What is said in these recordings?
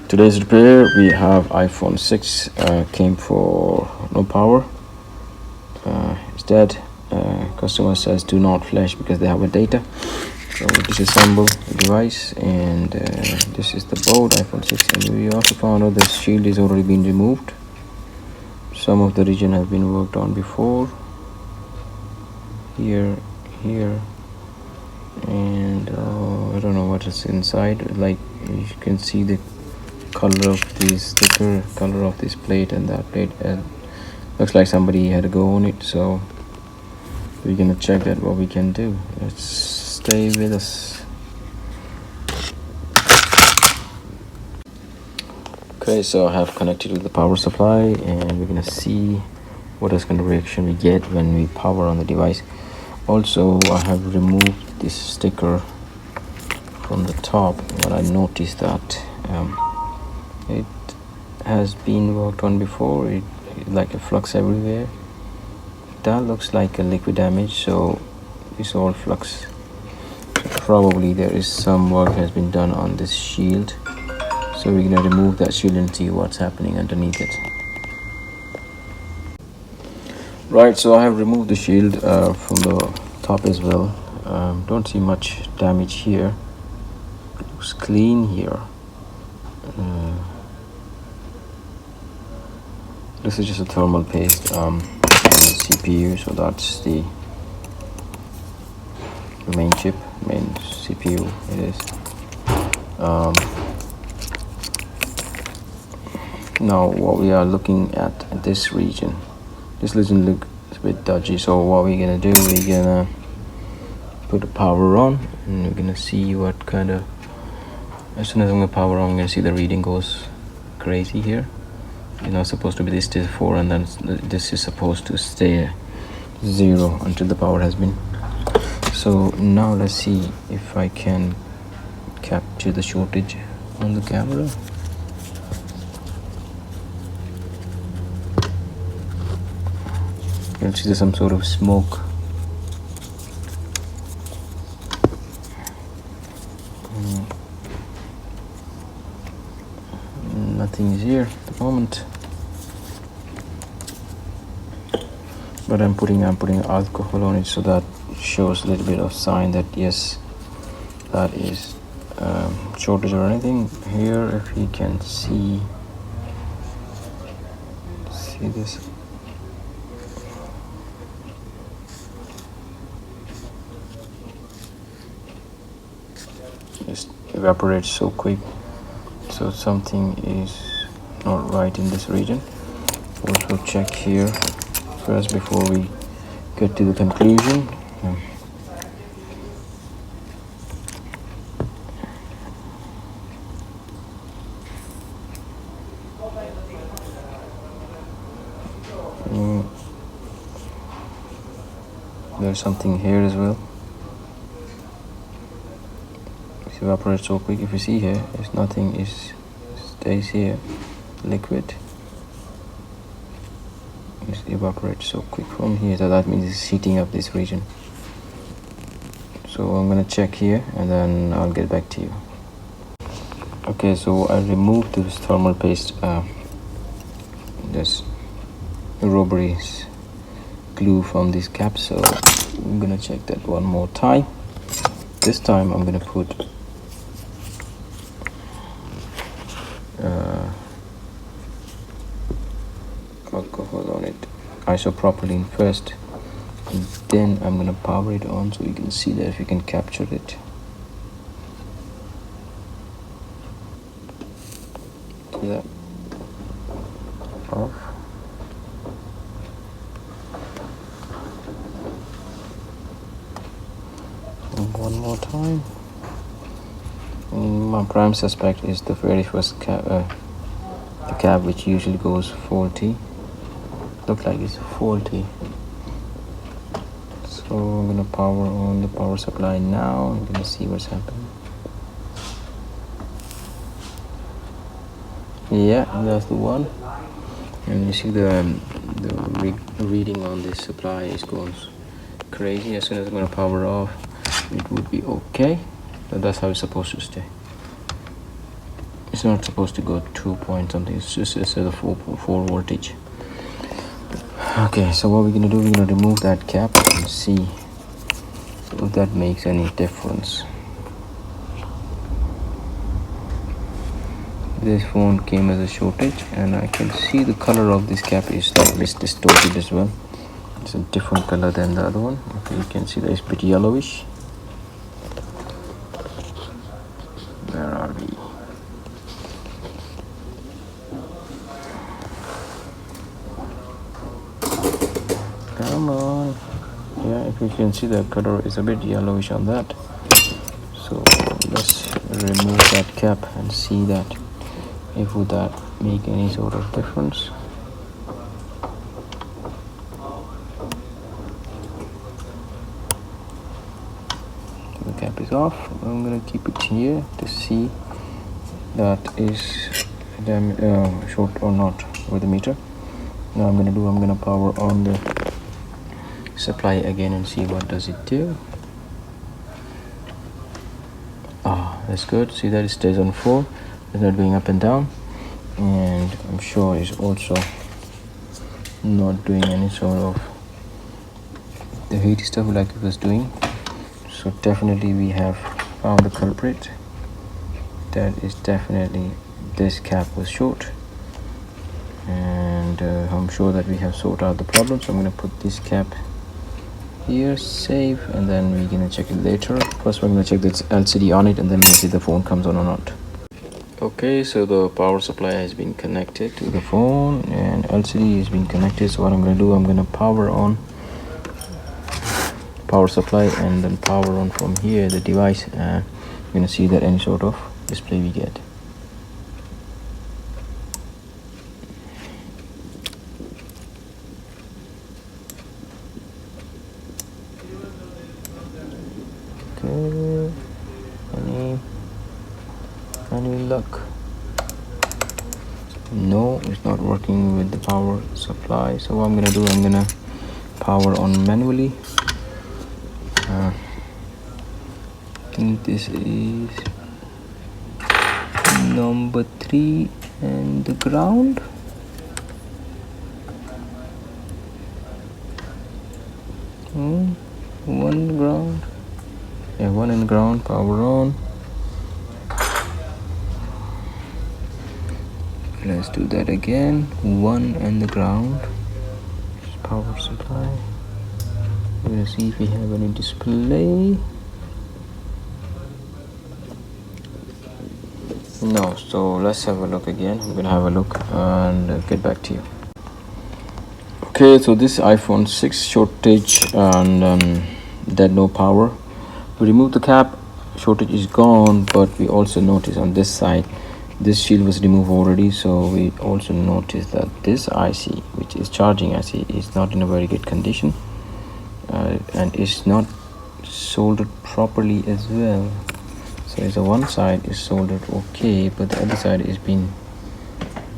Today's repair, we have iPhone 6 came for no power. It's dead. Customer says do not flash because they have a data. So we disassemble the device, and this is the board, iPhone 6, and we also found out the shield is already been removed. Some of the region has been worked on before. Here, and I don't know what is inside. Like you can see the color of this sticker, color of this plate and that plate, and looks like somebody had a go on it. So we're gonna check that what we can do. Let's stay with us. Okay, so I have connected with the power supply, and we're gonna see what is kind of reaction we get when we power on the device. Also, I have removed this sticker from the top. When I noticed that it has been worked on before, it like a flux everywhere. That looks like a liquid damage, so it's all flux. So probably there is some work has been done on this shield. So we're gonna remove that shield and see what's happening underneath it. Right, so I have removed the shield from the top as well. Don't see much damage here. It looks clean here. This is just a thermal paste on the CPU, so that's the main chip, main CPU it is. Now what we are looking at this region. This region looks a bit dodgy, so what we're gonna do, we're gonna put the power on, and we're gonna see what kind of, as soon as I'm gonna power on, I'm gonna see the reading goes crazy here. It's not supposed to be this is 4, and then this is supposed to stay 0 until the power has been. So now let's see if I can capture the shortage on the camera. You can see there's some sort of smoke. Nothing is here at the moment, but I'm putting alcohol on it, so that shows a little bit of sign that yes, that is shortage or anything. Here, if you can see this, it evaporates so quick. So something is not right in this region. Also check here first before we get to the conclusion. There's something here as well. It evaporates so quick. If you see here, there's nothing is stays here, liquid. It evaporates so quick from here, so that means it's heating up this region. So I'm gonna check here, and then I'll get back to you. Okay, so I removed this thermal paste, this rubbery glue from this cap. So I'm gonna check that one more time. This time I'm gonna put alcohol on it, isopropylene first, and then I'm gonna power it on, so you can see that if you can capture it. See that? Off. And one more time. My prime suspect is the very first the cap, which usually goes faulty. Look like it's faulty. So I'm gonna power on the power supply now. I'm gonna see what's happening. Yeah, that's the one. And you see the reading on this supply is going crazy. As soon as I'm gonna power off, it would be okay. But that's how it's supposed to stay. it's not supposed to go 2 point something. It's just a 4 voltage. Okay, so what we're gonna do, we're gonna remove that cap and see if that makes any difference. This phone came as a shortage, and I can see the color of this cap is slightly distorted as well. It's a different color than the other one. Okay, you can see that it's pretty yellowish. Where are we? Come on. Yeah, if you can see, the color is a bit yellowish on that. So let's remove that cap and see that if would that make any sort of difference. The cap is off. I'm gonna keep it here to see that is short or not with the meter. Now I'm gonna power on the supply again and see what does it do. That's good. See that it stays on 4. It's not going up and down, and I'm sure it's also not doing any sort of the heat stuff like it was doing. So definitely we have found the culprit. That is definitely this cap was short, and I'm sure that we have sorted out the problem. So I'm going to put this cap here, save, and then we're going to check it later. First we're going to check the LCD on it, and then we'll see if the phone comes on or not. Okay, so the power supply has been connected to the phone and LCD has been connected. So what I'm going to do, I'm going to power on power supply and then power on from here the device, and you're going to see that any sort of display we get. Okay, any luck? No, it's not working with the power supply. So what I'm gonna do, I'm gonna power on manually. I think this is number 3 and the ground. One ground. Yeah, 1 and ground. Power on. Let's do that again. 1 and the ground. Power supply. We're gonna see if we have any display. No, so let's have a look again. I'm gonna have a look and get back to you. Okay, so this iPhone 6 shortage and dead no power. We remove the cap, shortage is gone, but we also notice on this side this shield was removed already. So we also notice that this IC, which is charging IC, is not in a very good condition, and it's not soldered properly as well. So the one side is soldered okay, but the other side is being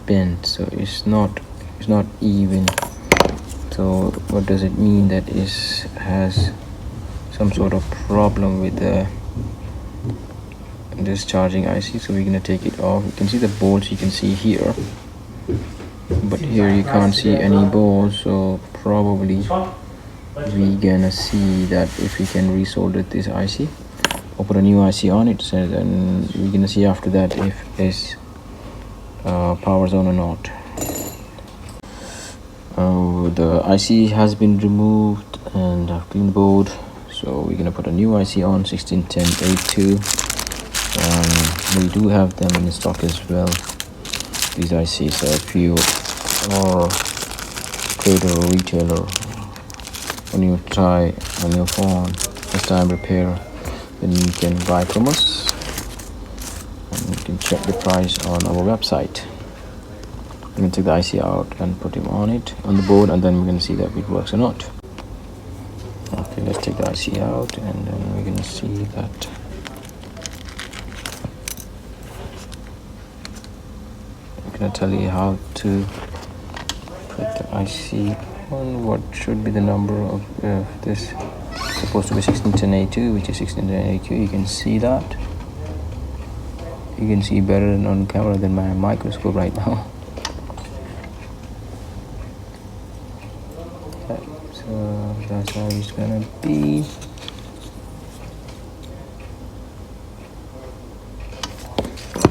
bent, so it's not even. So what does it mean? That is has some sort of problem with this charging IC. So we're gonna take it off. You can see the bolts, you can see here, but here you can't see any bolts. So probably we're gonna see that if we can resolder this IC or put a new IC on it. So then we're gonna see after that if it's power's on or not. The IC has been removed and I've cleaned the board. So we're gonna put a new IC on, 1610A2. We do have them in stock as well, these ICs. So if you are trader or retailer, when you try on your phone first time repair, then you can buy from us, and you can check the price on our website. I'm gonna take the IC out and put him on the board, and then we're gonna see that it works or not. Okay, let's take the IC out, and then we're gonna see that I'm gonna tell you how to put the IC on. What should be the number of this? It's supposed to be 1610A2, which is 1610A2. You can see that you can see better on camera than my microscope right now. Okay, so that's how it's gonna be.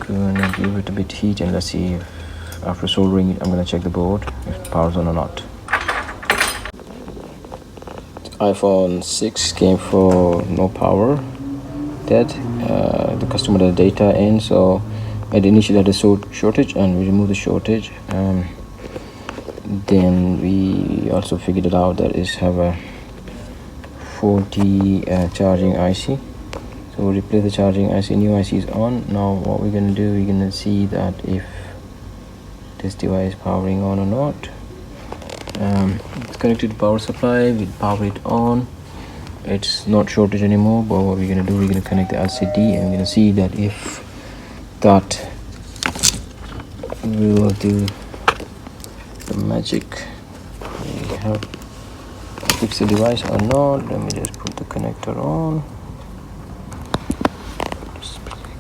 Gonna give it a bit heat and let's see if after soldering it I'm gonna check the board if it powers on or not. iPhone 6 came for no power dead. The customer had data in, so it initially had a shortage and we removed the shortage. Then we also figured it out that is have a faulty charging IC. So we'll replace the charging IC, new IC is on. Now what we're gonna do, we're gonna see that if this device is powering on or not. It's connected to power supply, we power it on. It's not shortage anymore, but what we're gonna do, we're gonna connect the LCD and we're gonna see that if that will do the magic. We have fixed the device or not. Let me just put the connector on.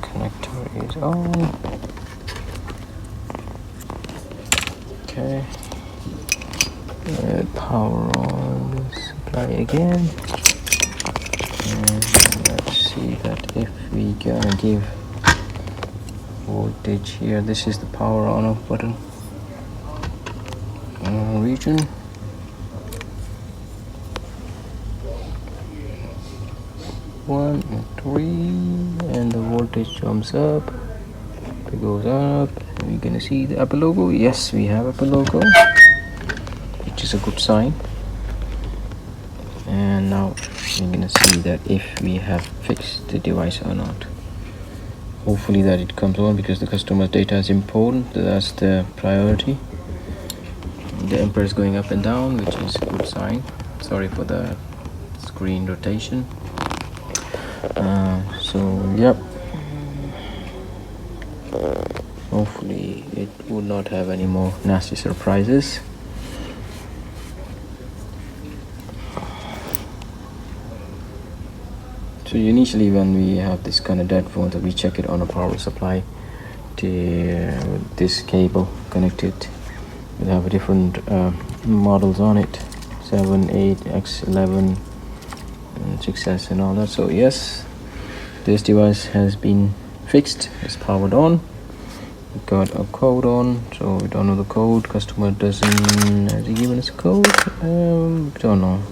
Connector is on. Okay. Power on supply again. And let's see that if we gonna give voltage here. This is the power on off button region. One and 3, and the voltage jumps up. It goes up. And we're gonna see the Apple logo. Yes, we have Apple logo, which is a good sign. And now we're gonna see that if we have fixed the device or not. Hopefully that it comes on because the customer's data is important. That's the priority. The amperage is going up and down, which is a good sign. Sorry for the screen rotation. So yep, hopefully it would not have any more nasty surprises. So initially when we have this kind of dead phone, we check it on a power supply to this cable connected. We have different models on it, 7, 8, X11 and 6S and all that. So yes, this device has been fixed. It's powered on. We got a code on, so we don't know the code. Customer doesn't, has he given us a code? Don't know.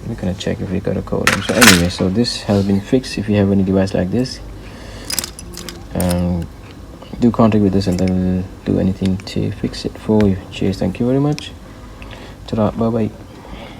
We're gonna check if we got a code on. So anyway, so this has been fixed. If you have any device like this, do contact with us and then we'll do anything to fix it for you. Cheers, thank you very much. Ta-ra, bye bye.